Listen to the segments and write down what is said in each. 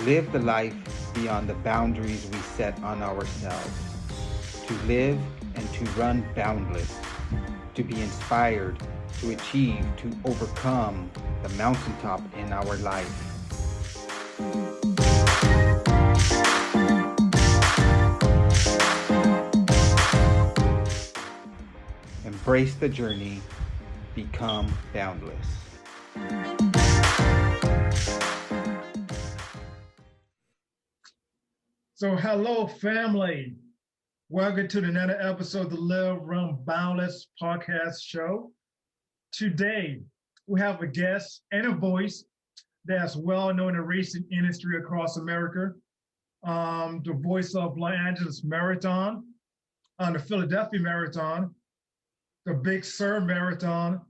live the life beyond the boundaries we set on ourselves, to live and to run boundless, to be inspired, to achieve, to overcome the mountaintop in our life. Embrace the journey, become boundless. So, hello, family. Welcome to another episode of the Live, Run, Boundless podcast show. Today, we have a guest and a voice that's well known in the racing industry across America. The voice of Los Angeles Marathon, the Philadelphia Marathon, the Big Sur Marathon,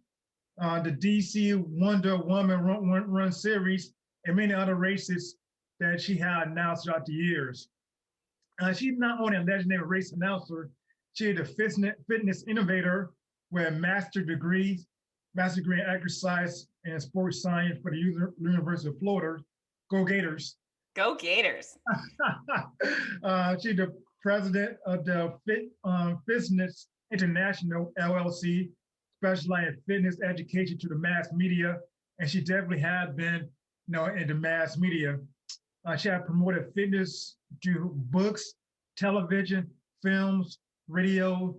the DC Wonder Woman Run Series, and many other races that she had announced throughout the years. She's not only a legendary race announcer, she's a fitness innovator with a master's degree in exercise and sports science for the University of Florida. Go Gators. Go Gators. She's the president of the Fitzness International LLC, specializing in fitness education to the mass media. And she definitely has been, in the mass media. She has promoted fitness to books, television, films, radio,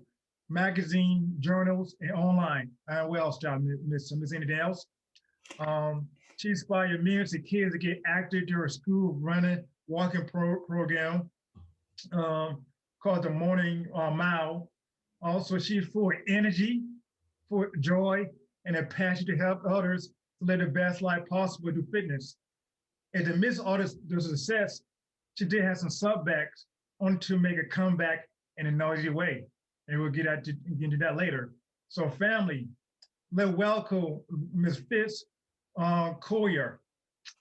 magazine, journals, and online. What else, John? Miss anything else? She inspired millions of kids to get active during school running, walking program called the Morning Mile. Also, she's full of energy, full of joy, and a passion to help others to live the best life possible through fitness. In the midst of all this success, she did have some setbacks, only to make a comeback in a noisy way. And we'll get into that later. So family, let's welcome Ms. Fitz Koehler.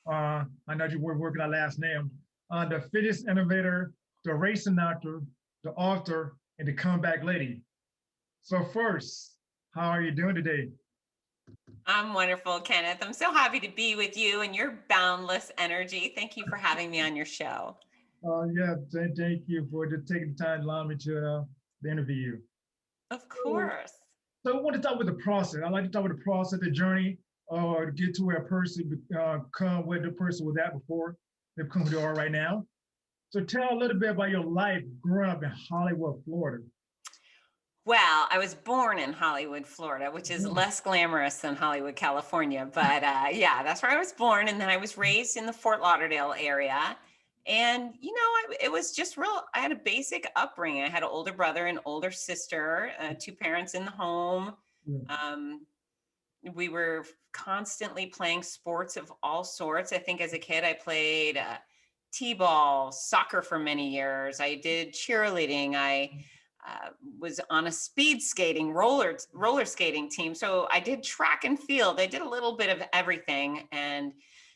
I know you were working our last name. The fitness innovator, the race announcer, the author, and the comeback lady. So first, how are you doing today? I'm wonderful, Kenneth. I'm so happy to be with you and your boundless energy. Thank you for having me on your show. Yeah, thank you for taking the time to allow me to interview you. Of course. So I want to talk with the process. I like to talk with the process, the journey, or to get to where a person come where the person was at before they come who they are right now. So tell a little bit about your life growing up in Hollywood, Florida. Well, I was born in Hollywood, Florida, which is less glamorous than Hollywood, California. But yeah, that's where I was born. And then I was raised in the Fort Lauderdale area. And, it was just I had a basic upbringing. I had an older brother and older sister, two parents in the home. We were constantly playing sports of all sorts. I think as a kid, I played t-ball, soccer for many years. I did cheerleading. I was on a speed skating, roller skating team. So I did track and field. I did a little bit of everything. And,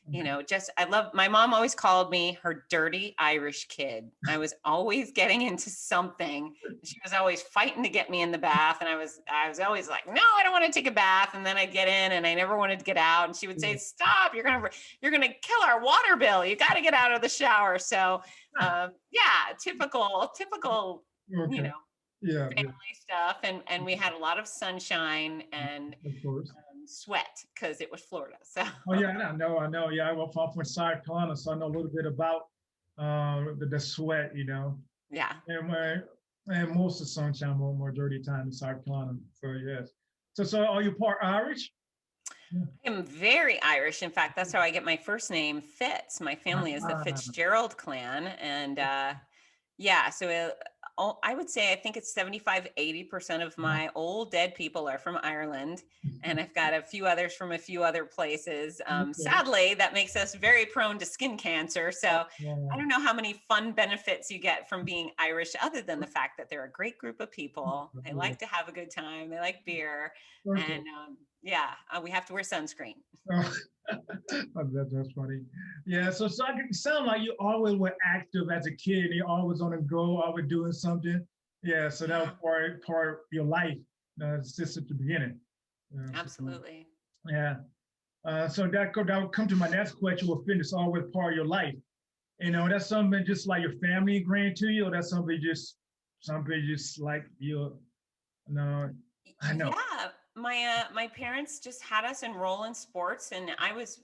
my mom always called me her dirty Irish kid. I was always getting into something. She was always fighting to get me in the bath. And I was always like, no, I don't want to take a bath. And then I'd get in and I never wanted to get out. And she would say, stop, you're going to kill our water bill. You got to get out of the shower. So typical, Okay. family stuff. And we had a lot of sunshine and of course. Sweat because it was Florida. So I know. Yeah, I'm from South Carolina, so I know a little bit about the sweat, Yeah. And most of the sunshine, more dirty time in South Carolina. So yes. So are you part Irish? I am very Irish. In fact, that's how I get my first name, Fitz. My family is the Fitzgerald clan. And so I would say I think it's 75-80% of my old dead people are from Ireland, and I've got a few others from a few other places. Sadly, that makes us very prone to skin cancer. So I don't know how many fun benefits you get from being Irish, other than the fact that they're a great group of people. They like to have a good time. They like beer, and we have to wear sunscreen. That's funny. Yeah, so it sound like you always were active as a kid. You always on the go, always doing something. Yeah, so that was part of your life since at the beginning. Absolutely. So that would come to my next question. With fitness always part of your life. You know, that's something just like your family ingrained to you, or that's something just like you know, I know. Yeah, my parents just had us enroll in sports, and I was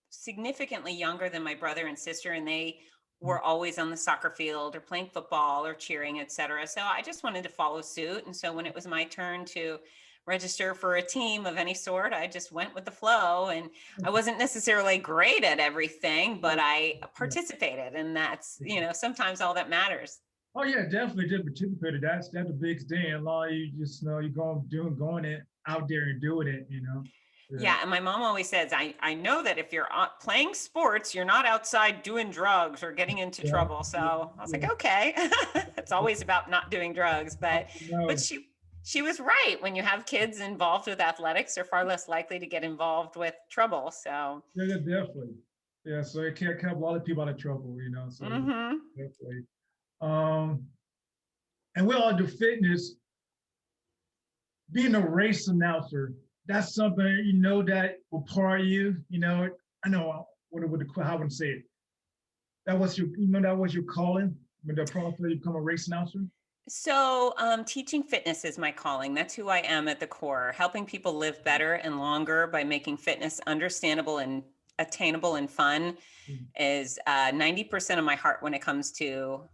significantly younger than my brother and sister, and they were always on the soccer field or playing football or cheering, etc. So I just wanted to follow suit. And so when it was my turn to register for a team of any sort, I just went with the flow. And I wasn't necessarily great at everything, but I participated, and that's, sometimes all that matters. Oh yeah, definitely did participate. That's the biggest thing. A lot of you just know you're going it out there and doing it, you know. Yeah. Yeah, and my mom always says, I know that if you're playing sports, you're not outside doing drugs or getting into Yeah. trouble. So I was like, Yeah. okay, it's always about not doing drugs, but No. but she was right. When you have kids involved with athletics, they're far less likely to get involved with trouble. So, Yeah, definitely. Yeah, so it can't keep a lot of people out of trouble, you know. So mhm. definitely. Um, and we all do fitness. Being a race announcer, that's something you know that will part of you. You know, I know how would I say it. That was that was your calling when the process you become a race announcer. So, teaching fitness is my calling. That's who I am at the core, helping people live better and longer by making fitness understandable and attainable and fun Mm. is 90% of my heart when it comes to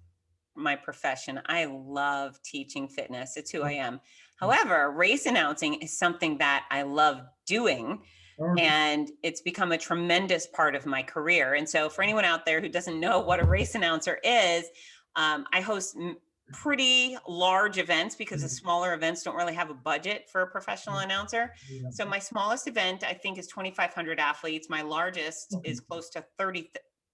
my profession. I love teaching fitness. It's who I am. However, race announcing is something that I love doing. Okay. And it's become a tremendous part of my career. And so, for anyone out there who doesn't know what a race announcer is, I host pretty large events because the smaller events don't really have a budget for a professional announcer. Yeah. So, my smallest event, I think, is 2,500 athletes. My largest Okay. is close to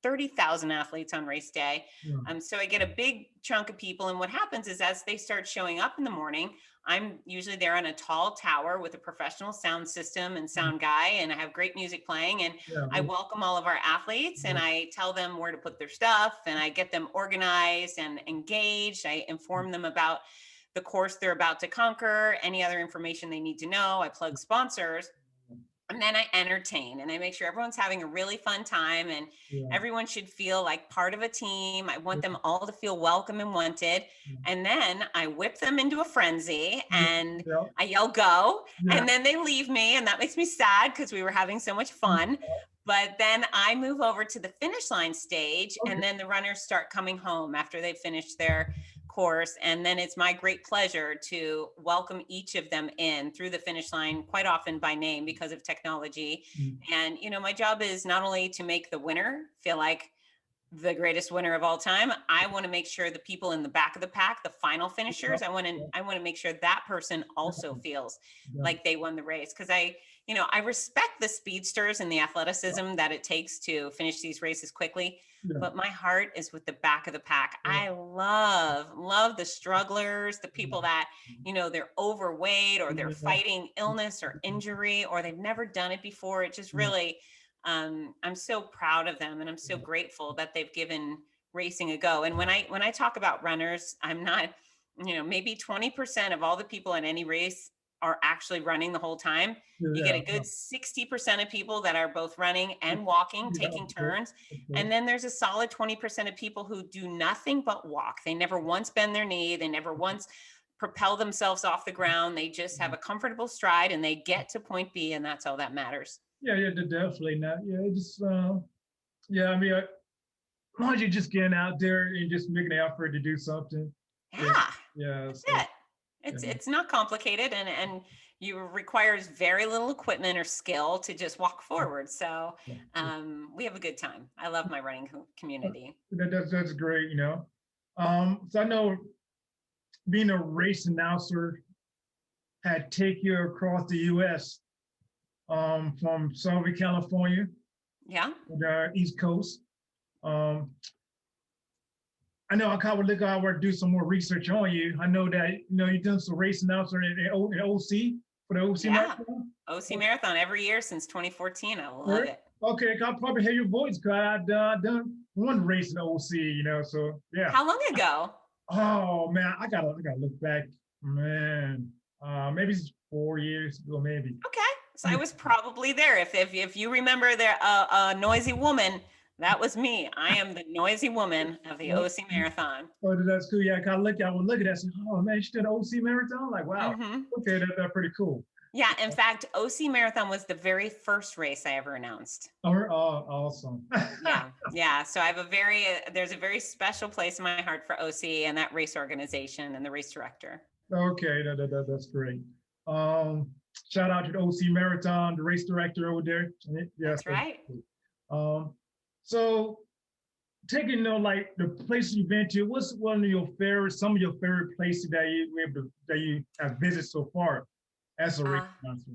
30,000 athletes on race day. Yeah. So I get a big chunk of people. And what happens is as they start showing up in the morning, I'm usually there on a tall tower with a professional sound system and sound guy, and I have great music playing. And Yeah. I welcome all of our athletes and I tell them where to put their stuff, and I get them organized and engaged. I inform them about the course they're about to conquer, any other information they need to know. I plug sponsors. And then I entertain and I make sure everyone's having a really fun time, and Yeah. everyone should feel like part of a team. I want them all to feel welcome and wanted. And then I whip them into a frenzy and Yeah. I yell go, Yeah. and then they leave me, and that makes me sad because we were having so much fun. But then I move over to the finish line stage, Okay. and then the runners start coming home after they've finished their course. And then it's my great pleasure to welcome each of them in through the finish line, quite often by name because of technology. And, my job is not only to make the winner feel like the greatest winner of all time. I want to make sure the people in the back of the pack, the final finishers, I want to make sure that person also feels like they won the race. Cause I respect the speedsters and the athleticism that it takes to finish these races quickly, but my heart is with the back of the pack. I love the strugglers, the people that, they're overweight or they're fighting illness or injury, or they've never done it before. It just really, I'm so proud of them, and I'm so grateful that they've given racing a go. And when I talk about runners, I'm not, maybe 20% of all the people in any race are actually running the whole time. You get a good 60% of people that are both running and walking, taking turns. And then there's a solid 20% of people who do nothing but walk. They never once bend their knee. They never once propel themselves off the ground. They just have a comfortable stride and they get to point B, and that's all that matters. Yeah, definitely not. Yeah, just I mean, as long as you're just getting out there and just making an effort to do something. Yeah, that's it. It's not complicated, and you requires very little equipment or skill to just walk forward. So we have a good time. I love my running community. That's great, So I know being a race announcer had take you across the U.S. From Southern California, the East Coast. I know I kind of look out where do some more research on you. I know that you've done some race announcer in OC for the OC Marathon. OC Marathon every year since 2014. I love it. Okay, I'll probably hear your voice because I've done one race in OC. So yeah. How long ago? Oh man, I gotta look back. Man, maybe it's 4 years ago, maybe. Okay. So I was probably there. If you remember there, a noisy woman, That was me. I am the noisy woman of the OC Marathon. Oh, that's cool. Yeah, I would look at that and say, oh man, she did an OC marathon? Like, wow. Hmm. Okay, that's pretty cool. Yeah, in fact, OC Marathon was the very first race I ever announced. Oh, awesome. Yeah, yeah. So I have there's a very special place in my heart for OC and that race organization and the race director. Okay, that's great. Um, Shout out to the OC Marathon, the race director over there. Yes, That's right. Um, so taking like the places you've been to, what's some of your favorite places that you have visited so far as a race announcer?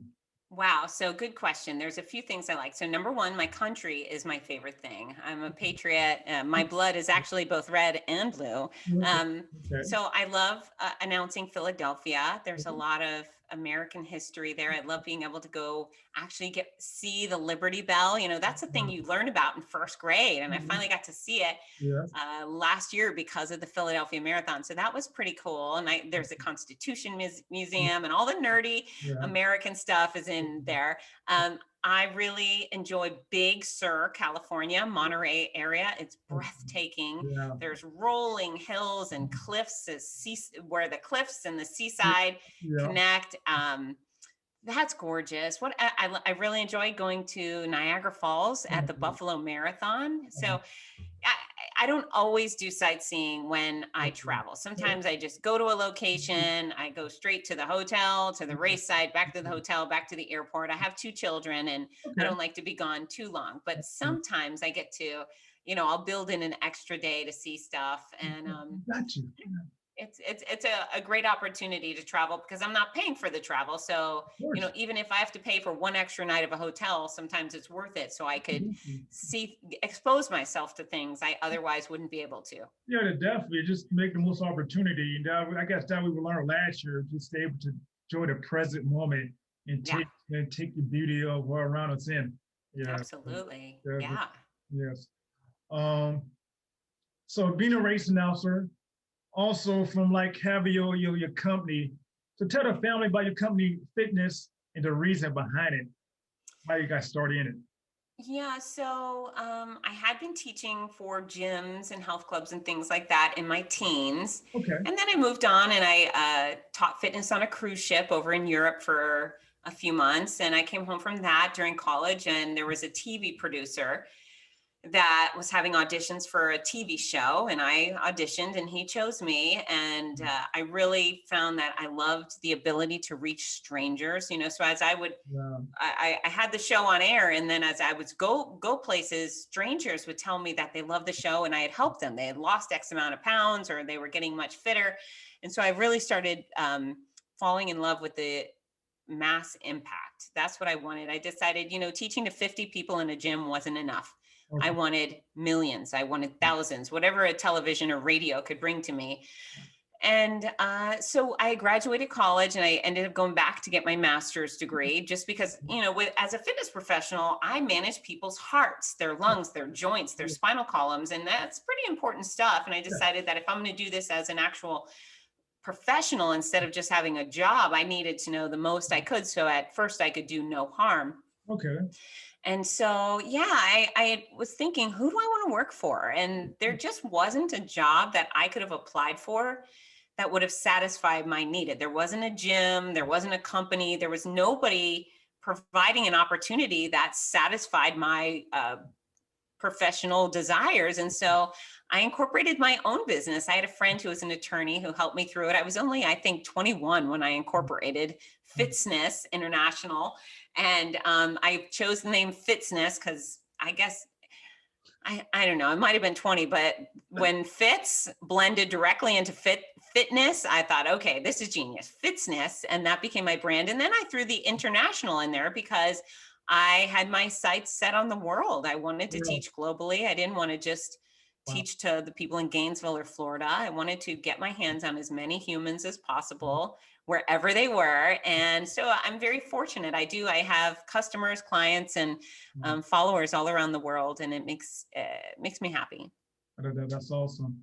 Wow. So good question. There's a few things I like. So number one, my country is my favorite thing. I'm a patriot. My blood is actually both red and blue. Okay. So I love announcing Philadelphia. There's a lot of American history there. I love being able to go actually see the Liberty Bell. You know, that's a thing you learn about in first grade. And I finally got to see it last year because of the Philadelphia Marathon. So that was pretty cool. And there's the Constitution Museum and all the nerdy American stuff is in there. I really enjoy Big Sur, California, Monterey area. It's breathtaking. Yeah. There's rolling hills and cliffs where the cliffs and the seaside connect. That's gorgeous. What I really enjoy going to Niagara Falls at the Buffalo Marathon. So I don't always do sightseeing when I travel. Sometimes I just go to a location, I go straight to the hotel, to the race site, back to the hotel, back to the airport. I have 2 children and I don't like to be gone too long, but sometimes I get to, I'll build in an extra day to see stuff. And it's a great opportunity to travel because I'm not paying for the travel. So, even if I have to pay for 1 extra night of a hotel, sometimes it's worth it. So I could expose myself to things I otherwise wouldn't be able to. Yeah, definitely. Just make the most opportunity. And I guess that we learned last year, just able to enjoy the present moment and take the beauty of what around us in. Yeah. Absolutely. Yeah. Yes. So being a race announcer, also from like having your company. So tell the family about your company, Fitzness, and the reason behind it, why you got started in it. Yeah, so I had been teaching for gyms and health clubs and things like that in my teens. Okay. And then I moved on and I taught fitness on a cruise ship over in Europe for a few months. And I came home from that during college and there was a TV producer that was having auditions for a TV show and I auditioned and he chose me. And I really found that I loved the ability to reach strangers, so as I would, I had the show on air and then as I would go places, strangers would tell me that they loved the show and I had helped them. They had lost X amount of pounds or they were getting much fitter. And so I really started falling in love with the mass impact. That's what I wanted. I decided, teaching to 50 people in a gym wasn't enough. Okay. I wanted millions. I wanted thousands, whatever a television or radio could bring to me. And so I graduated college and I ended up going back to get my master's degree just because, as a fitness professional, I manage people's hearts, their lungs, their joints, their spinal columns, and that's pretty important stuff. And I decided that if I'm going to do this as an actual professional instead of just having a job, I needed to know the most I could. So at first I could do no harm. Okay. And so, I was thinking, who do I want to work for? And there just wasn't a job that I could have applied for that would have satisfied my need. There wasn't a gym, there wasn't a company, there was nobody providing an opportunity that satisfied my professional desires. And so I incorporated my own business. I had a friend who was an attorney who helped me through it. I was only, I think, 21 when I incorporated Fitzness International. And I chose the name Fitzness because I guess, I don't know, it might have been 20, but when Fitz blended directly into fitness, I thought, okay, this is genius, Fitzness. And that became my brand. And then I threw the international in there because I had my sights set on the world. I wanted to teach globally. I didn't want to just teach to the people in Gainesville or Florida. I wanted to get my hands on as many humans as possible, wherever they were. And so I'm very fortunate. I have customers, clients, and followers all around the world. And it makes me happy. That's awesome.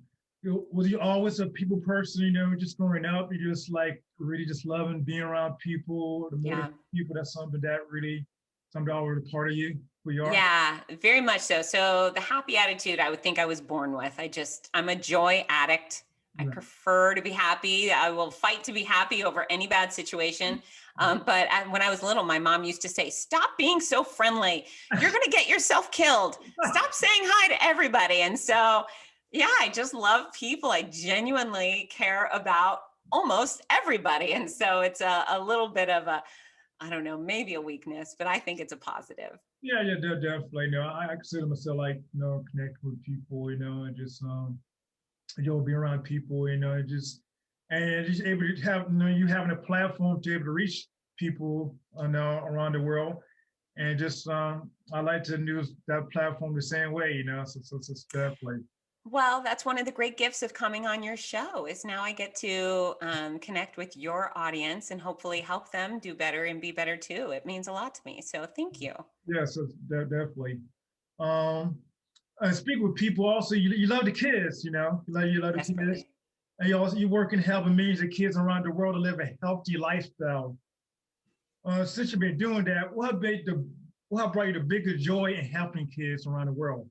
Was you always a people person, just growing up, you just like really just loving being around people, the more people, that's something that really, something always a part of you who you are? Yeah, very much so. So the happy attitude, I would think I was born with. I'm a joy addict. I Yeah. prefer to be happy. I will fight to be happy over any bad situation. When I was little, my mom used to say, "Stop being so friendly. You're going to get yourself killed. Stop saying hi to everybody." And so, yeah, I just love people. I genuinely care about almost everybody. And so it's a little bit of a, I don't know, maybe a weakness, but I think it's a positive. Yeah, yeah, definitely. I consider myself like, connecting with people, and just, be around people, and just able to have, you having a platform to be able to reach people, around the world. And just, I like to use that platform the same way, so definitely. Well, that's one of the great gifts of coming on your show is now I get to connect with your audience and hopefully help them do better and be better too. It means a lot to me. So thank you. Yeah, so definitely. Um, and speak with people also, you love the kids, you love the kids. Desperately. And you work in helping millions of kids around the world to live a healthy lifestyle. Since you've been doing that, what brought you the biggest joy in helping kids around the world?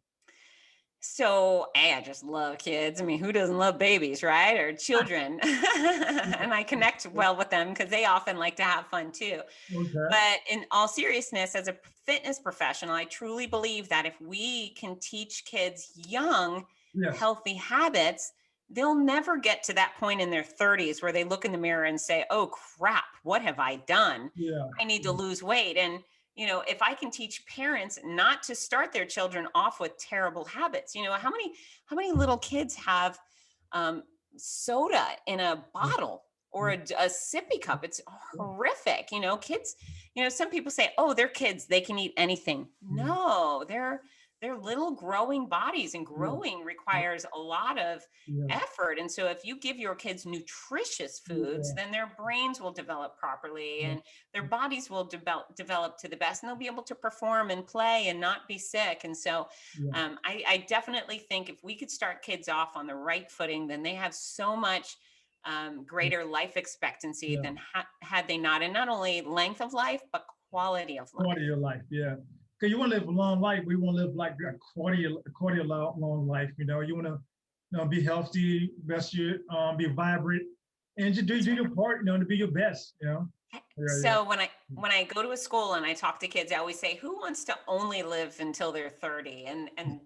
So, I just love kids. I mean, who doesn't love babies, right? Or children. And I connect well with them because they often like to have fun too. Okay. But in all seriousness, as a fitness professional, I truly believe that if we can teach kids young, Yes. healthy habits, they'll never get to that point in their 30s where they look in the mirror and say, "Oh crap, what have I done? Yeah. I need to lose weight." And if I can teach parents not to start their children off with terrible habits, how many little kids have um, soda in a bottle or a sippy cup? It's horrific. Kids, some people say, "Oh, they're kids, they can eat anything." No, they're little growing bodies, and Yeah. growing requires a lot of Yeah. effort. And so if you give your kids nutritious foods, Yeah. then their brains will develop properly Yeah. and their bodies will develop to the best, and they'll be able to perform and play and not be sick. And so Yeah. I definitely think if we could start kids off on the right footing, then they have so much greater life expectancy Yeah. than had they not, and not only length of life, but quality of life. Quality of your life. Yeah. Because you want to live a long life. We want to live like a quality of long life. You want to, be healthy, best you, be vibrant, and just do That's right. your part, to be your best. Yeah. Yeah. So when I go to a school and I talk to kids, I always say, "Who wants to only live until they're 30?" And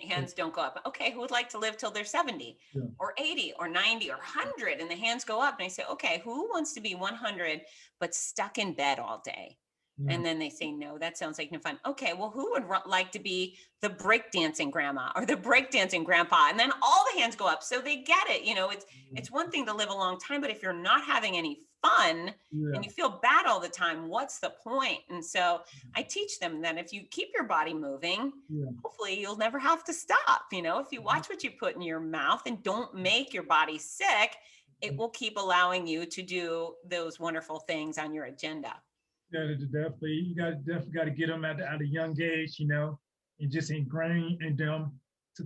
hands don't go up. Okay, who would like to live till they're 70 Yeah. or 80 or 90 or 100? And the hands go up, and I say, "Okay, who wants to be 100 but stuck in bed all day?" Yeah. And then they say, "No, that sounds like no fun." Okay, well, who would like to be the breakdancing grandma or the breakdancing grandpa? And then all the hands go up. So they get it. It's one thing to live a long time, but if you're not having any fun Yeah. and you feel bad all the time, what's the point? And so I teach them that if you keep your body moving, Yeah. hopefully you'll never have to stop. If you watch what you put in your mouth and don't make your body sick, it will keep allowing you to do those wonderful things on your agenda. Yeah, definitely. You definitely got to get them at a young age, and just ingrain in them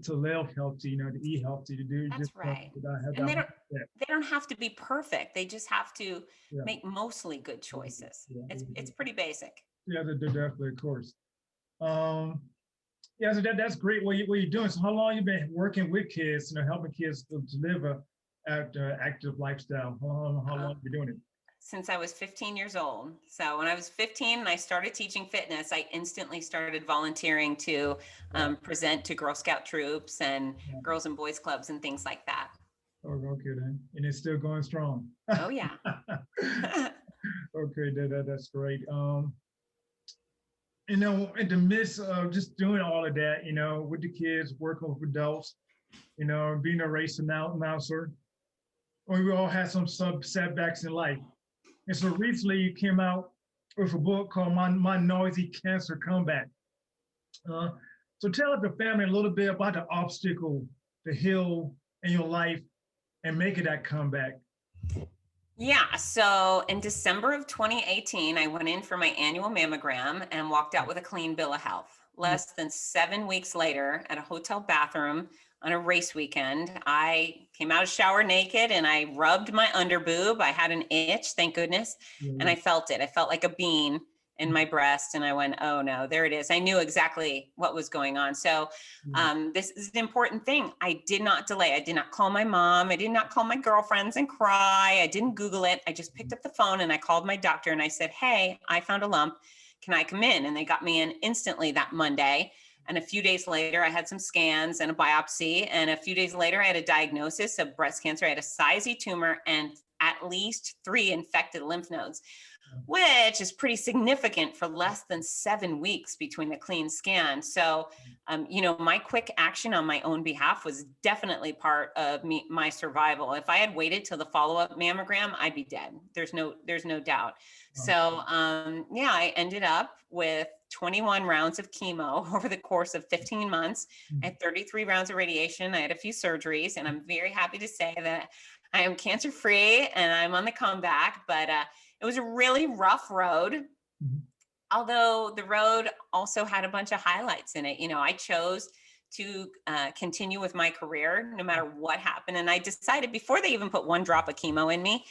to live healthy, to eat healthy, to do That's just right. have And that they don't mindset. they don't have to be perfect. They just have to Yeah. make mostly good choices. Yeah. It's pretty basic. Yeah, definitely, of course. Um, yeah, so that's great. What you're doing. So how long you been working with kids, helping kids to live a active lifestyle? How long Uh, have you been doing it? since I was 15 years old. So when I was 15 and I started teaching fitness, I instantly started volunteering to present to Girl Scout troops and girls and boys clubs and things like that. Oh, okay then. And it's still going strong. Oh yeah. Okay, that's great. In the midst of just doing all of that, with the kids, working with adults, being a race announcer, or we all had some setbacks in life. And so recently you came out with a book called My Noisy Cancer Comeback. So tell the family a little bit about the obstacle, the hill in your life and making that comeback. Yeah. So in December of 2018, I went in for my annual mammogram and walked out with a clean bill of health. Less than 7 weeks later, at a hotel bathroom on a race weekend, I came out of shower naked and I rubbed my underboob. I had an itch, thank goodness. And I felt it. I felt like a bean. in my breast, and I went, oh no, there it is. I knew exactly what was going on. So this is an important thing. I did not delay. I did not call my mom. I did not call my girlfriends and cry. I didn't Google it. I just picked up the phone and I called my doctor and I said, hey, I found a lump. Can I come in? And they got me in instantly that Monday. And a few days later, I had some scans and a biopsy. And a few days later, I had a diagnosis of breast cancer. I had a size E tumor and at least 3 infected lymph nodes, which is pretty significant for less than 7 weeks between the clean scan. So, my quick action on my own behalf was definitely part of my survival. If I had waited till the follow-up mammogram, I'd be dead. There's no doubt. So, I ended up with 21 rounds of chemo over the course of 15 months. I had 33 rounds of radiation. I had a few surgeries, and I'm very happy to say that I am cancer-free and I'm on the comeback, but it was a really rough road. Although the road also had a bunch of highlights in it. I chose to continue with my career no matter what happened. And I decided before they even put 1 drop of chemo in me,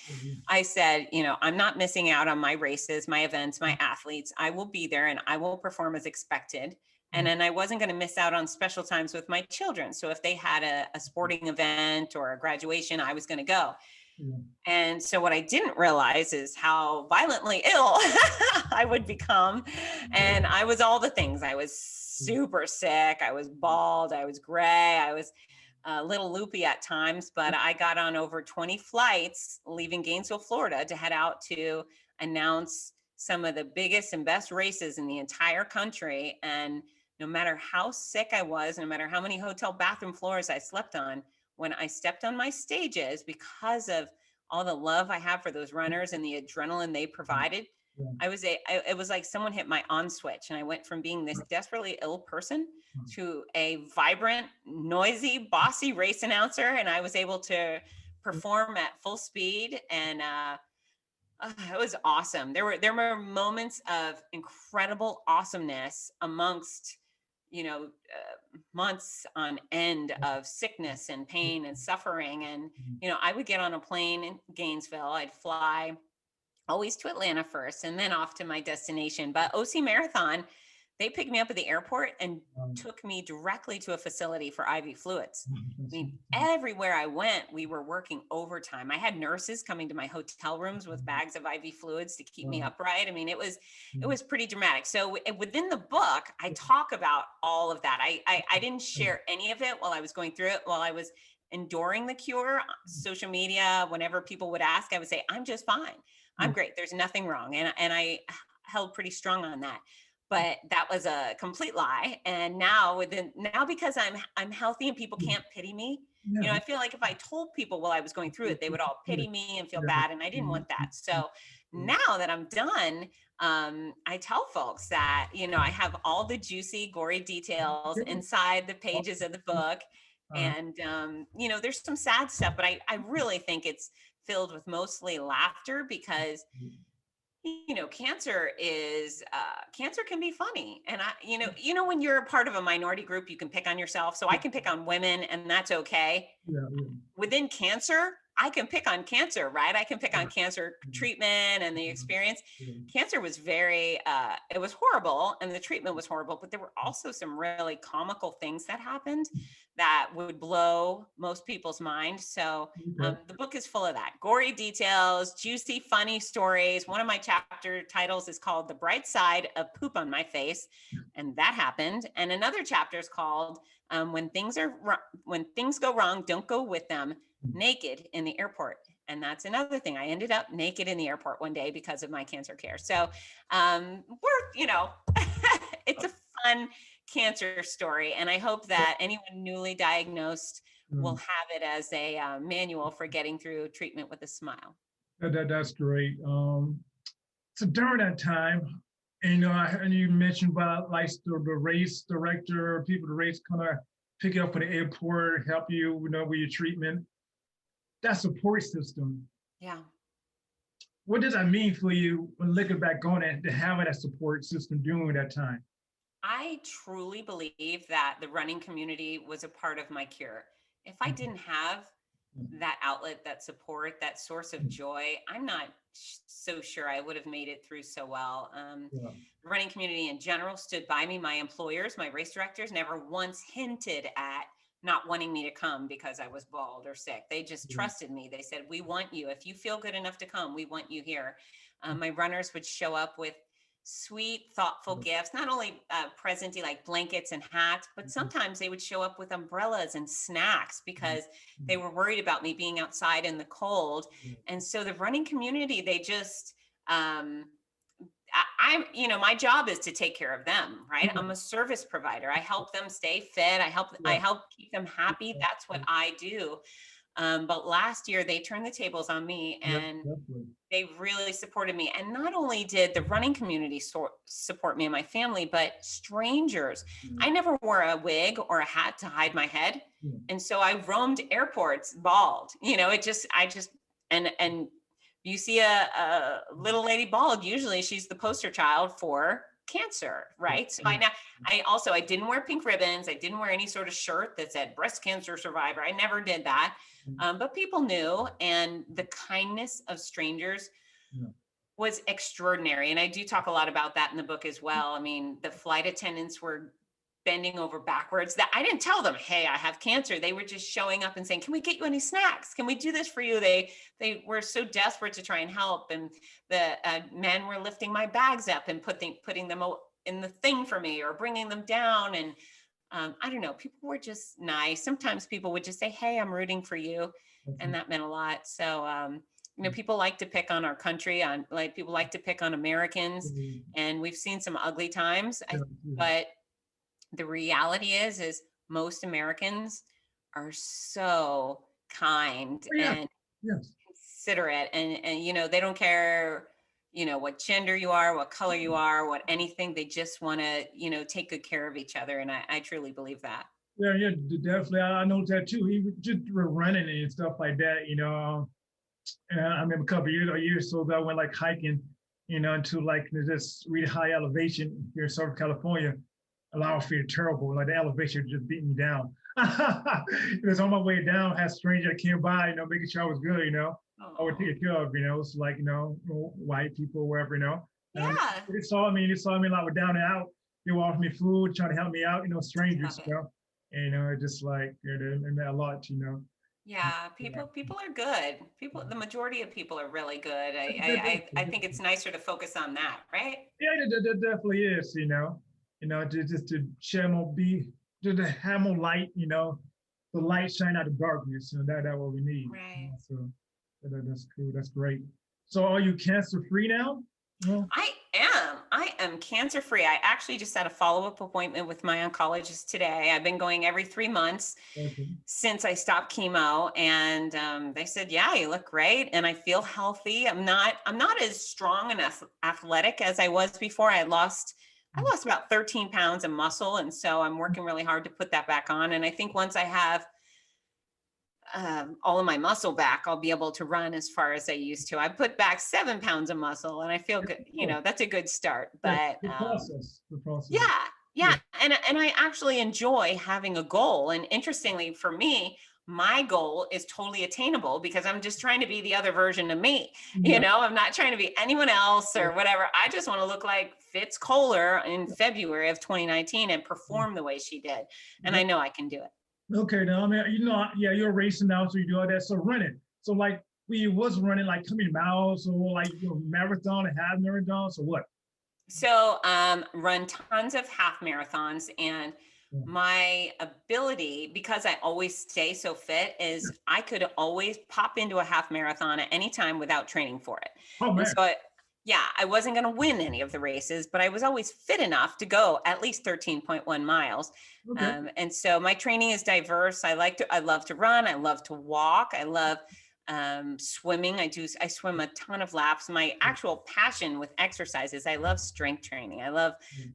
I said, I'm not missing out on my races, my events, my athletes. I will be there and I will perform as expected. And then I wasn't going to miss out on special times with my children. So if they had a sporting event or a graduation, I was going to go. And so what I didn't realize is how violently ill I would become. And I was all the things. I was super sick. I was bald. I was gray. I was a little loopy at times, but I got on over 20 flights leaving Gainesville, Florida to head out to announce some of the biggest and best races in the entire country. And no matter how sick I was, no matter how many hotel bathroom floors I slept on, when I stepped on my stages, because of all the love I have for those runners and the adrenaline they provided, it was like someone hit my on switch, and I went from being this desperately ill person to a vibrant, noisy, bossy race announcer, and I was able to perform at full speed, and it was awesome. There were moments of incredible awesomeness amongst months on end of sickness and pain and suffering. And, I would get on a plane in Gainesville. I'd fly always to Atlanta first and then off to my destination. But OC Marathon, they picked me up at the airport and took me directly to a facility for IV fluids. I mean, everywhere I went, we were working overtime. I had nurses coming to my hotel rooms with bags of IV fluids to keep me upright. I mean, it was pretty dramatic. So within the book, I talk about all of that. I didn't share any of it while I was going through it, while I was enduring the cure. Social media, whenever people would ask, I would say, I'm just fine. I'm great. There's nothing wrong. And I held pretty strong on that. But that was a complete lie. And now because I'm healthy and people can't pity me, I feel like if I told people while I was going through it, they would all pity me and feel bad. And I didn't want that. So now that I'm done, I tell folks that, I have all the juicy, gory details inside the pages of the book. And, there's some sad stuff, but I really think it's filled with mostly laughter because cancer can be funny. And when you're a part of a minority group, you can pick on yourself. So I can pick on women and that's okay. Within cancer, I can pick on cancer, right? I can pick on cancer treatment and the experience. Cancer was it was horrible and the treatment was horrible, but there were also some really comical things that happened that would blow most people's mind. So the book is full of that. Gory details, juicy, funny stories. One of my chapter titles is called The Bright Side of Poop on My Face. And that happened. And another chapter is called When Things Go Wrong, Don't Go With Them, Naked in the Airport. And that's another thing. I ended up naked in the airport one day because of my cancer care. So it's a fun cancer story. And I hope that anyone newly diagnosed will have it as a manual for getting through treatment with a smile. That's great. So during that time, and you mentioned about like the race director, people the race kind of pick you up at the airport, help you, with your treatment. That support system. Yeah. What does that mean for you when looking back on it, to have that support system during that time? I truly believe that the running community was a part of my cure. If I didn't have that outlet, that support, that source of joy, I'm not so sure I would have made it through so well. Yeah. The running community in general stood by me. My employers, my race directors never once hinted at not wanting me to come because I was bald or sick. They just Yeah. trusted me. They said, we want you. If you feel good enough to come, we want you here. My runners would show up with sweet, thoughtful gifts, not only presenty like blankets and hats, but sometimes they would show up with umbrellas and snacks because they were worried about me being outside in the cold. And so the running community, they just, I'm, you know, my job is to take care of them, right? I'm a service provider. I help them stay fit. I help keep them happy. That's what I do. But last year they turned the tables on me, and they really supported me. And not only did the running community support me and my family, but strangers. I never wore a wig or a hat to hide my head. And so I roamed airports bald, you know, and you see a little lady bald, usually she's the poster child for cancer, right? So I didn't wear pink ribbons. I didn't wear any sort of shirt that said breast cancer survivor. I never did that. But people knew, and the kindness of strangers was extraordinary. And I do talk a lot about that in the book as well. I mean, the flight attendants were bending over backwards. That I didn't tell them, hey, I have cancer. They were just showing up and saying, can we get you any snacks? Can we do this for you? They were so desperate to try and help. And the men were lifting my bags up and putting them in the thing for me, or bringing them down. And I don't know, people were just nice. Sometimes people would just say, hey, I'm rooting for you. And that meant a lot. So, you know, people like to pick on our country, people like to pick on Americans, and we've seen some ugly times, but the reality is most Americans are so kind and considerate, and, you know, they don't care, you know, what gender you are, what color you are, what anything. They just want to, you know, take good care of each other. And I truly believe that. Yeah, definitely. I know that too. He was just running and stuff like that, you know. And I remember a couple of years or so ago, I went like hiking, you know, to like this really high elevation here in Southern California. A lot of fear terrible, like the elevation just beat me down. It was on my way down, had a stranger that came by, you know, making sure I was good, you know. I would take care of, you know, it's like, you know, white people, wherever, you know. They saw me like we're down and out. They were offering me food, trying to help me out, you know, strangers, you know. And, you know, just like, you know, they meant a lot, you know. Yeah, people are good. The majority of people are really good. I think it's nicer to focus on that, right? Yeah, there definitely is, you know. You know, just to share more, to have more light, you know, the light shine out of darkness, and that's what we need. Right. You know, so that's cool. That's great. So are you cancer free now? Yeah. I am cancer free. I actually just had a follow-up appointment with my oncologist today. I've been going every 3 months since I stopped chemo, and they said, yeah, you look great, and I feel healthy. I'm not as strong and athletic as I was before. I lost about 13 pounds of muscle. And so I'm working really hard to put that back on. And I think once I have all of my muscle back, I'll be able to run as far as I used to. I put back 7 pounds of muscle, and I feel good. You know, that's a good start. But the process. Yeah. And I actually enjoy having a goal. And interestingly for me, my goal is totally attainable because I'm just trying to be the other version of me. You know, I'm not trying to be anyone else or whatever. I just want to look like Fitz Koehler in February of 2019 and perform the way she did. And I know I can do it. Okay, now, I mean, you know, yeah, you're racing now, so you do all that. So running. So like we was running like how many miles, or like, you know, marathon and half marathons, or what? So run tons of half marathons, and my ability, because I always stay so fit, is I could always pop into a half marathon at any time without training for it. Oh, man. And so I wasn't going to win any of the races, but I was always fit enough to go at least 13.1 miles. Okay. And so my training is diverse. I love to run. I love to walk. I love swimming. I swim a ton of laps. My actual passion with exercise is I love strength training. I love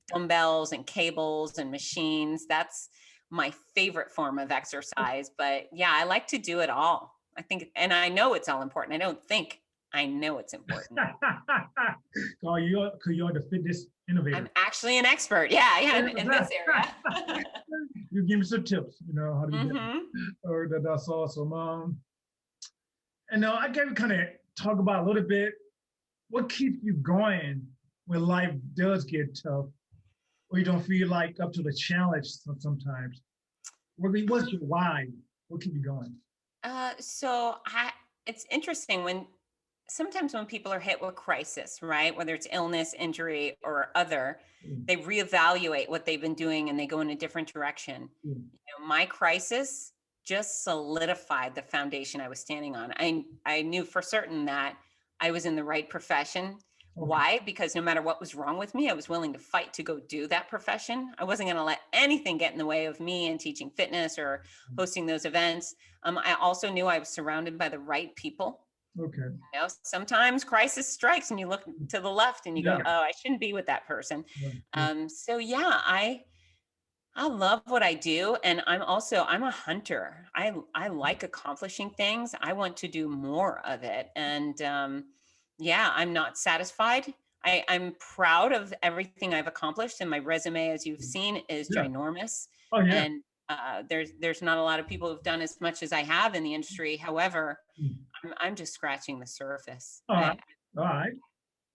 dumbbells and cables and machines. That's my favorite form of exercise. But yeah, I like to do it all. I think, and I know it's all important. I know it's important. Oh, you're the fitness innovator. I'm actually an expert. Yeah, in this area. You give me some tips, you know, how to do that. That's awesome. And now I can kind of talk about a little bit what keeps you going when life does get tough, or you don't feel like up to the challenge sometimes. What's your why? What keeps you going? So it's interesting when sometimes when people are hit with crisis, right? Whether it's illness, injury, or other, Mm, they reevaluate what they've been doing and they go in a different direction. mm, My crisis just solidified the foundation I was standing on. I knew for certain that I was in the right profession. okay. Why? Because no matter what was wrong with me, I was willing to fight to go do that profession. I wasn't going to let anything get in the way of me and teaching fitness or hosting those events. I also knew I was surrounded by the right people. Okay. Sometimes crisis strikes and you look to the left and you go, Yeah. oh, I shouldn't be with that person. Yeah. Yeah. So yeah, I love what I do. And I'm a hunter. I like accomplishing things. I want to do more of it. And yeah, I'm not satisfied. I'm proud of everything I've accomplished. And my resume, as you've seen, is Yeah. ginormous. Oh yeah. And there's not a lot of people who've done as much as I have in the industry. However, Mm. I'm just scratching the surface. All right. All right.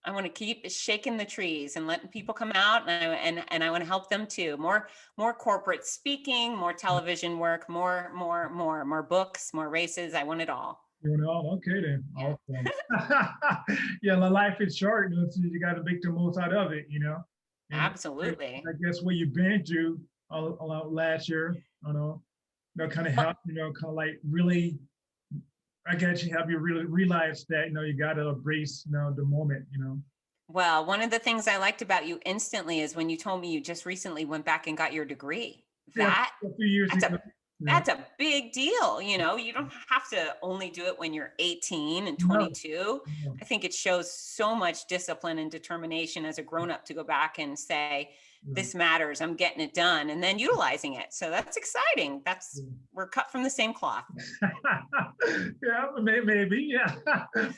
I want to keep shaking the trees and letting people come out, and I want to help them too. More corporate speaking, more television work, more books, more races. I want it all. You know, okay then. Yeah. Awesome. Yeah, life is short, so you got to make the most out of it, And Absolutely. I guess what you've been through last year, kind of help, kind of like really, I guess you have you really realize that, you got to embrace, the moment. Well, one of the things I liked about you instantly is when you told me you just recently went back and got your degree. Yeah, That a few years that's ago. a Yeah. that's a big deal. You don't have to only do it when you're 18 and No, 22. no, I think it shows so much discipline and determination as a grown-up to go back and say, no. this matters, I'm getting it done, and then utilizing it. So that's exciting. Yeah. We're cut from the same cloth. Yeah, maybe. Yeah.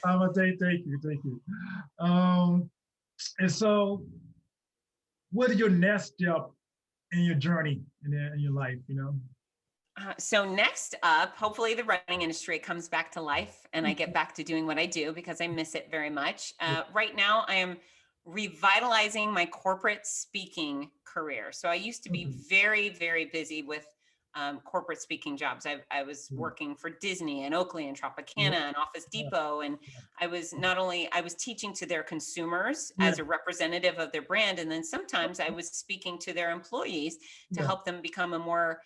I'm gonna say thank you. Um, and so, what is your next step in your journey in your life? So next up, hopefully the running industry comes back to life and I get back to doing what I do because I miss it very much. Right now, I am revitalizing my corporate speaking career. So I used to be very, very busy with corporate speaking jobs. I was working for Disney and Oakley and Tropicana and Office Depot. And I was teaching to their consumers as a representative of their brand. And then sometimes I was speaking to their employees to help them become a more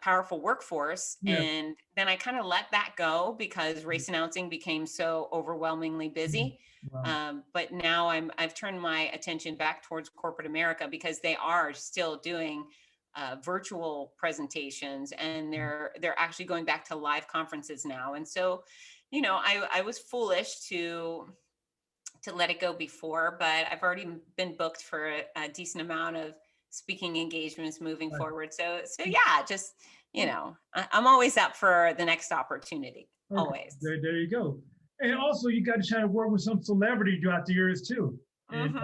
powerful workforce. And then I kind of let that go because race announcing became so overwhelmingly busy. Wow. But now I've turned my attention back towards corporate America because they are still doing virtual presentations and they're actually going back to live conferences now. And so, I was foolish to let it go before, but I've already been booked for a decent amount of speaking engagements moving forward. So yeah, just, I'm always up for the next opportunity. Okay. Always. There you go. And also, you got to try to work with some celebrity throughout the years too. And,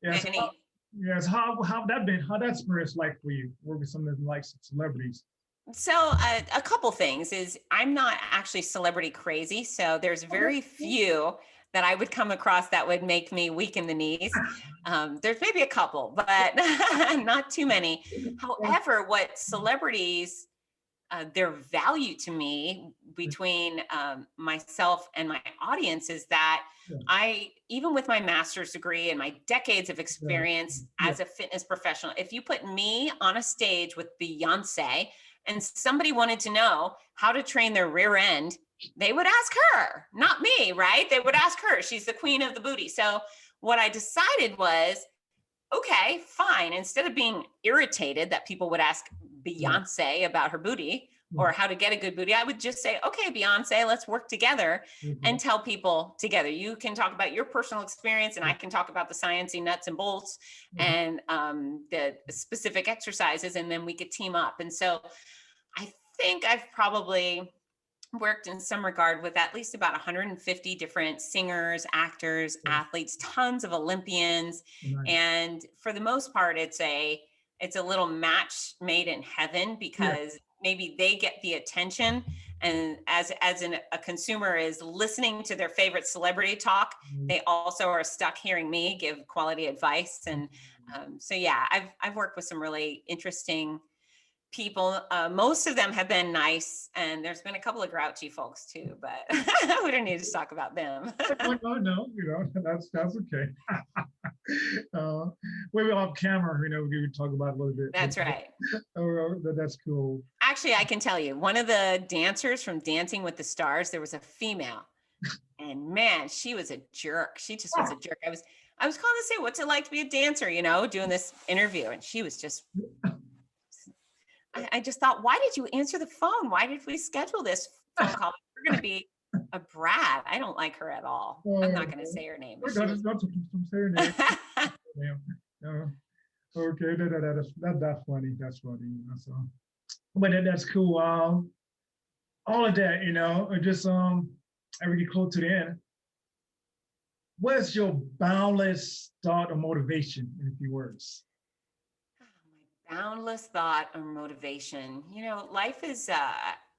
yes. Many. Yes. How that been? How that experience like for you? Work with some of the likes of celebrities. So a couple things is I'm not actually celebrity crazy. So there's very few that I would come across that would make me weak in the knees. There's maybe a couple, but not too many. However, what celebrities, their value to me between myself and my audience is that even with my master's degree and my decades of experience as a fitness professional, if you put me on a stage with Beyonce and somebody wanted to know how to train their rear end, they would ask her, not me, right? They would ask her. She's the queen of the booty. So what I decided was, okay, fine. Instead of being irritated that people would ask Beyonce about her booty or how to get a good booty, I would just say, okay, Beyonce, let's work together and tell people together. You can talk about your personal experience and I can talk about the sciencey nuts and bolts and the specific exercises, and then we could team up. And so I think I've probably worked in some regard with at least about 150 different singers, actors, athletes, tons of Olympians. And for the most part, it's a little match made in heaven because maybe they get the attention And as a consumer is listening to their favorite celebrity talk, they also are stuck hearing me give quality advice. And so, yeah, I've worked with some really interesting people. Most of them have been nice, and there's been a couple of grouchy folks too, but we don't need to talk about them. No, that's okay. Maybe off camera, we can talk about it a little bit. That's right. That's cool. Actually, I can tell you, one of the dancers from Dancing with the Stars, there was a female, and man, she was a jerk. She just was a jerk. I was calling to say, what's it like to be a dancer, doing this interview, and she was just, I just thought, why did you answer the phone? Why did we schedule this phone call? We're going to be a brat. I don't like her at all. I'm not going to say her name. Say her name. Okay, that's funny. That's funny. So, but that's cool. All of that, just I really close to the end. What's your boundless thought or motivation in a few words? My boundless thought or motivation. Life is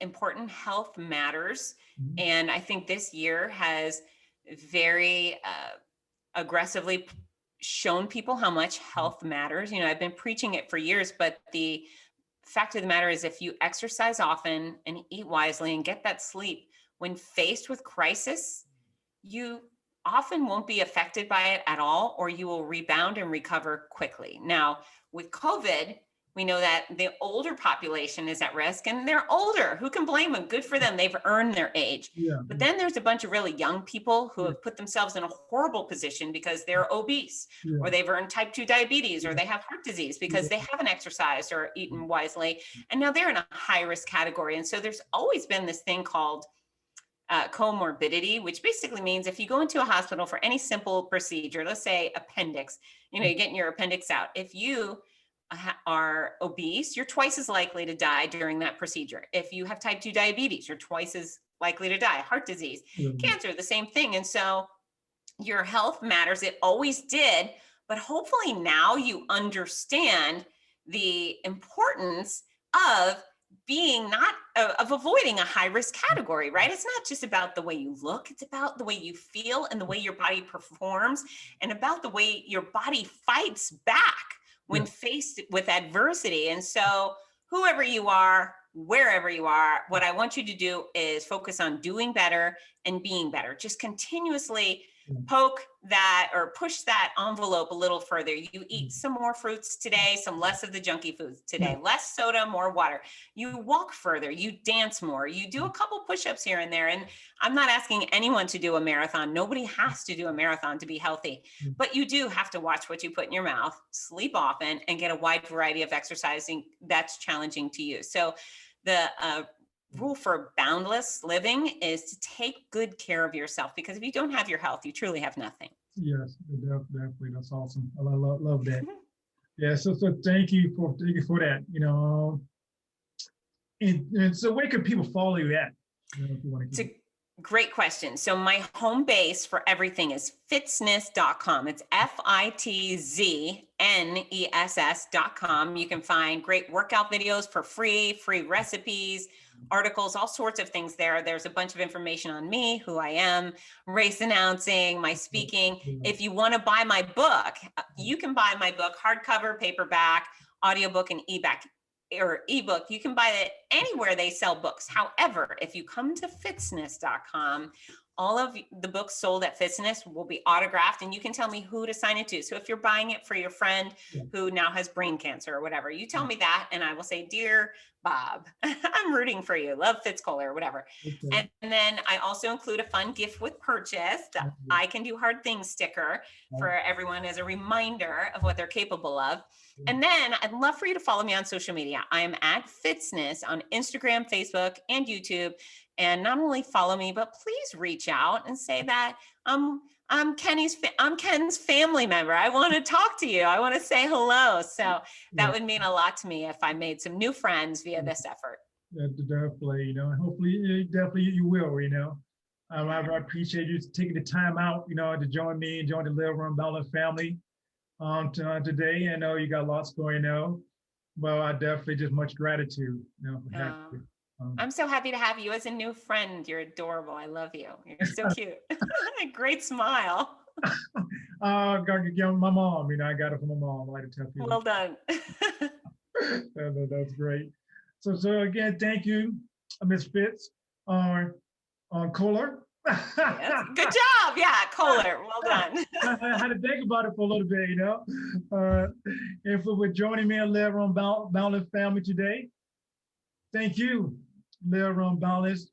important. Health matters. And I think this year has very aggressively shown people how much health matters. I've been preaching it for years, but the fact of the matter is, if you exercise often and eat wisely and get that sleep, when faced with crisis, you often won't be affected by it at all, or you will rebound and recover quickly. Now, with COVID, we know that the older population is at risk, and they're older. Who can blame them? Good for them. They've earned their age. Yeah. But then there's a bunch of really young people who have put themselves in a horrible position because they're obese, or they've earned type 2 diabetes, or they have heart disease because they haven't exercised or eaten wisely. And now they're in a high risk category. And so there's always been this thing called comorbidity, which basically means if you go into a hospital for any simple procedure, let's say appendix, you're getting your appendix out. If you are obese, you're twice as likely to die during that procedure. If you have type 2 diabetes, you're twice as likely to die. Heart disease, cancer, the same thing. And so your health matters. It always did, but hopefully now you understand the importance of of avoiding a high risk category, right? It's not just about the way you look, it's about the way you feel and the way your body performs, and about the way your body fights back when faced with adversity. And so whoever you are, wherever you are, what I want you to do is focus on doing better and being better. Just continuously poke that or push that envelope a little further. You eat some more fruits today, some less of the junky foods today, less soda, more water. You walk further, you dance more, you do a couple push-ups here and there. And I'm not asking anyone to do a marathon. Nobody has to do a marathon to be healthy, but you do have to watch what you put in your mouth, sleep often, and get a wide variety of exercising that's challenging to you. So the rule for boundless living is to take good care of yourself, because if you don't have your health, you truly have nothing. Yes, definitely. That's awesome. I love that. Yeah. So thank you for that. And so where can people follow you at? If you want to Great question. So my home base for everything is Fitzness.com. It's Fitzness.com. You can find great workout videos for free recipes, articles, all sorts of things there. There's a bunch of information on me, who I am, race announcing, my speaking. If you want to buy my book, you can buy my book, hardcover, paperback, audiobook, and ebook. You can buy it anywhere they sell books. However, if you come to Fitzness.com, all of the books sold at Fitzness will be autographed, and you can tell me who to sign it to. So if you're buying it for your friend who now has brain cancer or whatever, you tell me that, and I will say, "Dear Bob, I'm rooting for you. Love Fitz Koehler," or whatever. And then I also include a fun gift with purchase, the I Can Do Hard Things sticker for everyone as a reminder of what they're capable of. And then I'd love for you to follow me on social media. I am at Fitzness on Instagram, Facebook, and YouTube. And not only follow me, but please reach out and say that I'm Ken's family member. I want to talk to you. I want to say hello. So that would mean a lot to me if I made some new friends via this effort. Definitely, hopefully, you will, I appreciate you taking the time out, to join me and join the Live Run Balance family today. I know you got lots going on, but I definitely just much gratitude, for that. I'm so happy to have you as a new friend. You're adorable. I love you. You're so cute. Great smile. Gotta get my mom. I got it from my mom. I like to tell people. Well done. That's great. So again, thank you, Miss Fitz, Koehler. Yes. Good job. Yeah, Koehler. Well done. I had to think about it for a little bit, and for joining me and Live on Boundless family today. Thank you, Live on Boundless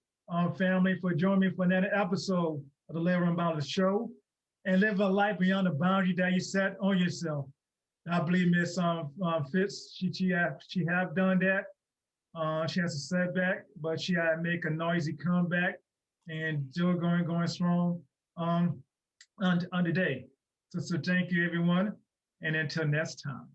family, for joining me for another episode of the Live on Boundless show, and live a life beyond the boundary that you set on yourself. I believe Miss Fitz, she have done that. She has a setback, but she had to make a noisy comeback and still going strong on today. So thank you, everyone, and until next time.